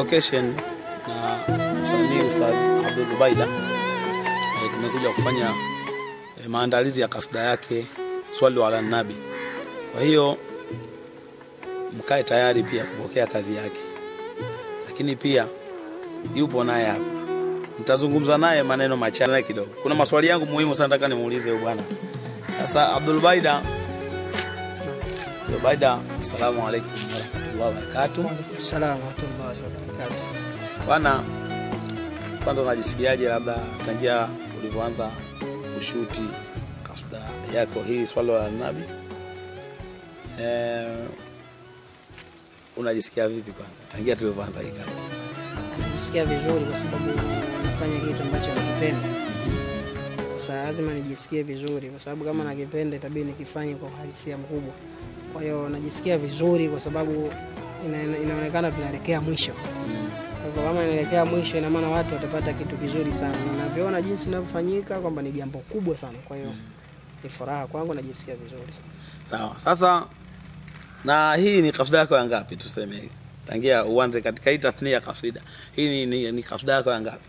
location na msanii Ustadh Abdul Ubaida. Tumekuja kufanya maandalizi ya kasida yake Swallu ala Nabi. Kwa hiyo mkae tayari pia kupokea kazi yake. Lakini pia yupo naye hapa. Nitazungumza naye maneno machache kidogo. Kuna maswali yangu muhimu sana nataka nimuulize huyu bwana. Sasa Abdul Ubaida, assalamu alaykum wa rahmatullahi wa barakatuh. Assalamu alaykum wa barakatuh. Bwana, kwanza unajisikiaje labda tangia ulivyoanza kushuti kasida yako hii Swallu ala Nabi? Unajisikia vipi kwanza tangia tulivyoanza hii kazi? Najisikia vizuri kwa sababu nafanya kitu ambacho nakipenda. Sasa lazima nijisikie vizuri kwa sababu kama nakipenda itabidi nikifanye kwa uhalisia mkubwa. Kwa hiyo najisikia vizuri kwa sababu inaonekana tunaelekea mwisho. Kwa hivyo kama inaelekea mwisho ina maana watu watapata kitu kizuri sana. Na navyoona jinsi inavyofanyika kwamba ni jambo kubwa sana. Kwa hiyo ni furaha kwangu, najisikia vizuri sana. Sawa. Sasa na hii ni kasida yako ya ngapi tuseme? Tangia uanze katika hii tasnia ya kasida. Hii ni kasida yako ya ngapi?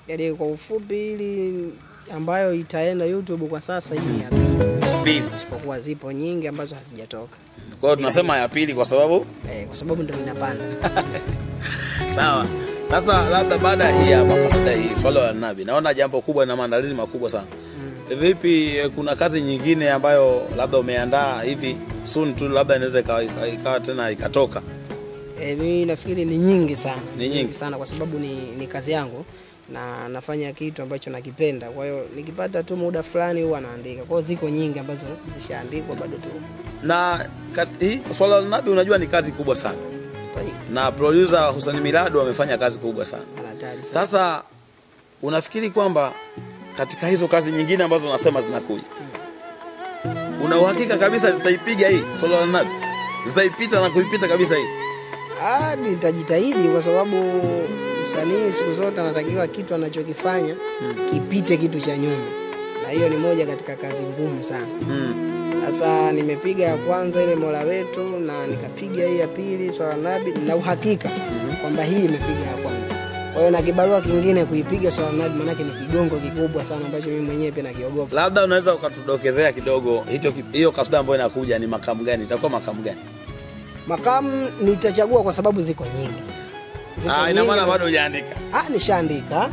Yaani kwa ufupi ili ambayo itaenda YouTube kwa sasa hii ya pili. Isipokuwa zipo nyingi ambazo hazijatoka. Kwa hiyo tunasema ya pili kwa sababu kwa sababu ndio inapanda. Sawa. Sasa labda baada hii hapa kasida hii Swallu ala Nabi, naona jambo kubwa na maandalizi makubwa sana. Vipi, kuna kazi nyingine ambayo labda umeandaa hivi soon tu labda inaweza ikawa tena ikatoka? Mimi nafikiri ni nyingi sana. Ni nyingi sana kwa sababu ni kazi yangu na nafanya kitu ambacho nakipenda. Kwa hiyo nikipata tu muda fulani huwa naandika. Kwa hiyo ziko nyingi ambazo zishaandikwa bado tu. Na hii Swallu ala Nabi unajua ni kazi kubwa sana. Na producer Hussein Milado amefanya kazi kubwa sana. Sasa unafikiri kwamba katika hizo kazi nyingine ambazo unasema zinakuja, una uhakika kabisa zitaipiga hii Swallu ala Nabi? Zitaipita na kuipita kabisa hii? Nitajitahidi kwa sababu msanii siku zote anatakiwa kitu anachokifanya kipite kitu cha nyuma. Na hiyo ni moja katika kazi ngumu sana. Sasa nimepiga ya kwanza ile Mola Wetu na nikapiga hii ya pili Swallu ala Nabi na uhakika kwamba hii imepiga ya kwanza. Kwa hiyo na kibarua kingine kuipiga Swallu ala Nabi maana ni kigongo kikubwa sana ambacho mimi mwenyewe pia nakiogopa. Labda unaweza ukatudokezea kidogo hiyo kasida ambayo inakuja ni makamu gani? Itakuwa makamu gani? Makamu nitachagua kwa sababu ziko nyingi. Ina maana bado hujaandika? Nishaandika.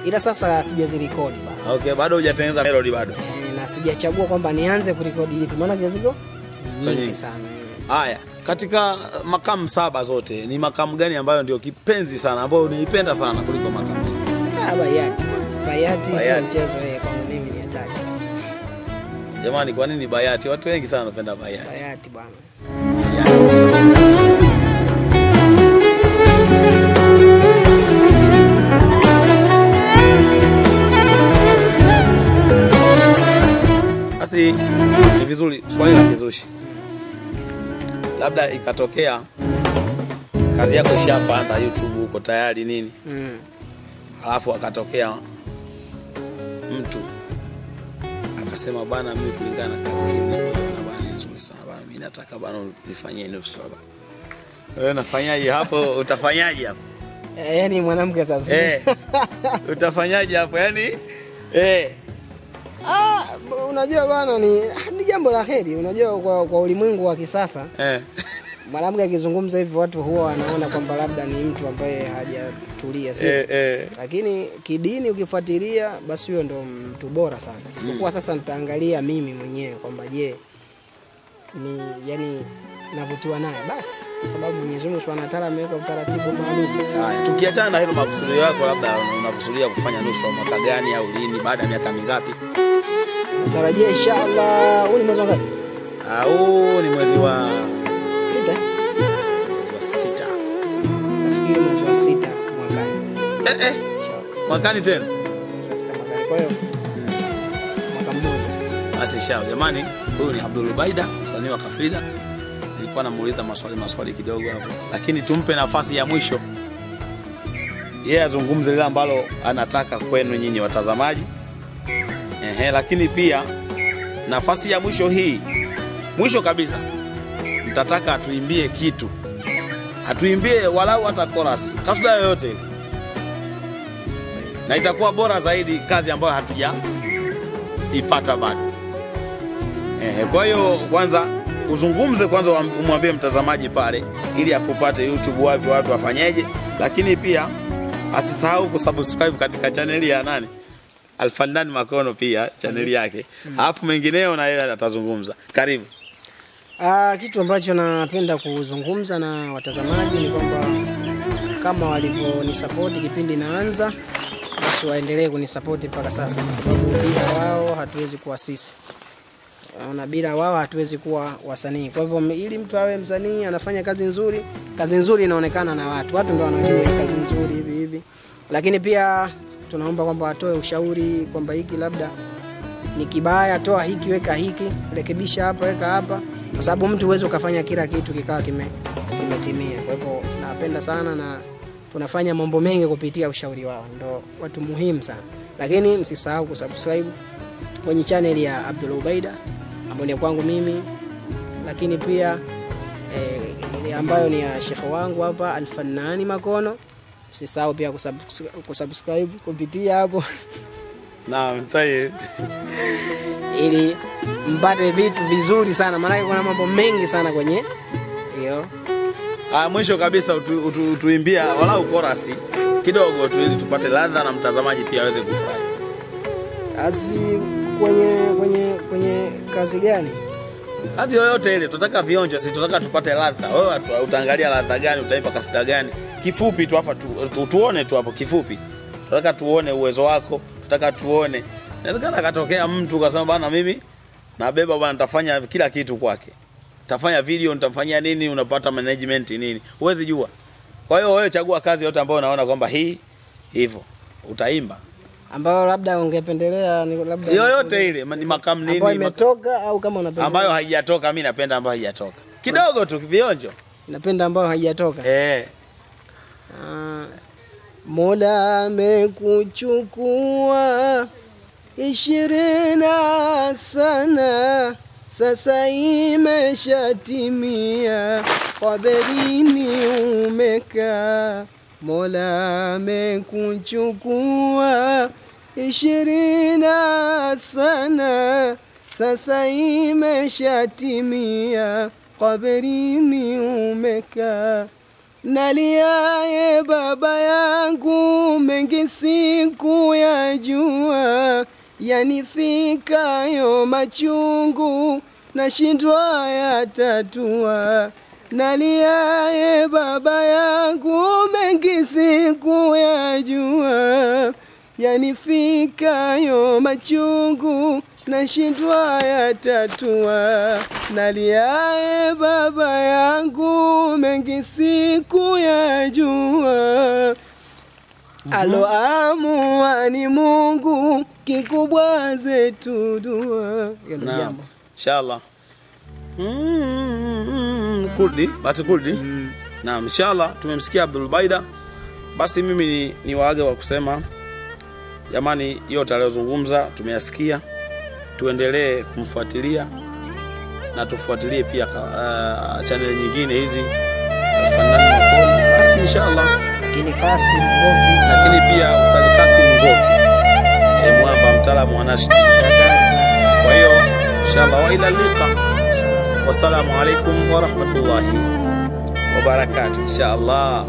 Ila sasa sijazirekodi bado. Okay, bado hujatengeneza melody bado. Na sijachagua kwamba nianze kurekodi ipi maana ziko nyingi sana. Haya, katika makamu 7 zote ni makamu gani ambayo ndio kipenzi sana ambayo unaipenda sana kuliko makamu? Bayati sio mchezo kwangu mimi ni hatari. Jamani, kwa nini Bayati? Watu wengi sana wanapenda Bayati. Bayati bwana. Basi ni vizuri swali la kizushi. Labda ikatokea kazi yako ishapanda YouTube uko tayari nini? Alafu akatokea mtu akasema bana, mimi kulingana na kazi hii naona bana nzuri sana bana, mimi nataka bana nifanyie nusu bana. Wewe unafanyaje hapo? Utafanyaje hapo? Yaani mwanamke sasa. Utafanyaje hapo? Yaani unajua bwana ni jambo la heri. Unajua kwa ulimwengu wa kisasa mwanamke akizungumza hivi watu huwa wanaona kwamba labda ni mtu ambaye hajatulia sio. Lakini kidini ukifuatilia basi huyo ndo mtu bora sana. Isipokuwa sasa nitaangalia mimi mwenyewe kwamba je ni yani navutiwa naye basi kwa sababu Mwenyezi Mungu Subhanahu wa Ta'ala ameweka utaratibu maalum. Haya, tukiachana na hilo makusudio yako, labda unakusudia kufanya nusu wa mwaka gani au lini, baada ya miaka mingapi? Natarajia inshallah huu ni mwezi wa ngapi? Huu ni mwezi wa 6. Nafikiri mwezi wa 6 mwakani. Mwakani tena? Kwa hiyo mwaka mmoja. Basi inshallah. Jamani, huyu ni Abdul Ubaida, msanii wa kasida. Nilikuwa namuuliza maswali kidogo hapo, lakini tumpe nafasi ya mwisho yeye azungumze lile ambalo anataka kwenu nyinyi watazamaji. Lakini pia nafasi ya mwisho hii, mwisho kabisa, nitataka atuimbie kitu atuimbie walau hata chorus, kasida yoyote, na itakuwa bora zaidi kazi ambayo hatuja ipata bado. Kwa hiyo kwanza uzungumze kwanza, umwambie mtazamaji pale ili akupate YouTube wapi watu wafanyeje, lakini pia asisahau kusubscribe katika channel ya nani Alfannan Makono, pia channel yake. Alafu mengineo na yeye atazungumza. Karibu. Kitu ambacho napenda kuzungumza na watazamaji ni kwamba kama walivyonisapoti kipindi naanza, basi waendelee kunisupport mpaka sasa, kwa sababu bila wao hatuwezi kuwa sisi. Na bila wao hatuwezi kuwa wasanii. Kwa hivyo ili mtu awe msanii anafanya kazi nzuri inaonekana na watu ndio wanajua kazi nzuri hivi. Lakini pia tunaomba kwamba watoe ushauri kwamba hiki labda ni kibaya, toa hiki, weka hiki, rekebisha hapa, weka hapa, kwa sababu mtu uwezo ukafanya kila kitu kikawa kimetimia. Kwa hivyo napenda sana na tunafanya mambo mengi kupitia ushauri wao, ndio watu muhimu sana. Lakini msisahau kusubscribe kwenye channel ya Abdul Ubaida ambayo ni kwangu mimi, lakini pia ile ambayo ni ya shekhi wangu hapa Alfannan Makono. Msisahau pia kusubscribe kupitia hapo. Naam, tayeb. Ili mpate vitu vizuri sana, maana kuna mambo mengi sana kwenye hiyo. Mwisho kabisa utuimbia walau chorus kidogo tu ili tupate ladha na mtazamaji pia aweze kufurahi. Kwenye kazi gani? Kazi yoyote ile, tunataka vionjo, si tunataka tupate ladha. Wewe utaangalia ladha gani, utaipa kasida gani? Kifupi tu hapa tuone tu hapo kifupi. Tunataka tuone uwezo wako, tunataka tuone. Nataka akatokea mtu kasema bana mimi nabeba bana, nitafanya kila kitu kwake. Nitafanya video, nitamfanyia nini, unapata management nini. Huwezi jua. Kwa hiyo wewe chagua kazi yote ambayo unaona kwamba hii hivyo utaimba. Ambayo labda ungependelea ni labda yoyote ile, ni makamu nini ambayo imetoka au kama unapenda ambayo haijatoka. Mimi napenda ambayo haijatoka kidogo tu, vionjo. Napenda ambayo haijatoka. Mola amekuchukua 20 sana, sasa imeshatimia, kaburini umekaa. Mola amekuchukua 20 sana, sasa imeshatimia, kaburini umekaa. Naliaye baba yangu, mengi siku ya jua, yanifikayo machungu, nashindwa yatatua. Naliaye baba yangu, mengi siku ya jua, yanifikayo machungu, nashindwa yatatua. Naliaye baba yangu, mengi siku ya jua, aloamua ni Mungu, kikubwa zetu dua. Naam, inshallah. Kurdi. Naam, inshallah tumemsikia Abdul Ubaida. Basi mimi ni waage wa kusema jamani, yote aliyozungumza tumeyasikia. Tuendelee kumfuatilia na tufuatilie pia channel nyingine hizi Alfannan Makono. Basi inshallah. Lakini Kasim Ngovi, lakini pia Ustadh Kasim Ngovi mwamba mtaalamu wa nashid. Kwa hiyo inshallah wa ila liqa. Wassalamu alaikum wa rahmatullahi wa barakatuh inshallah.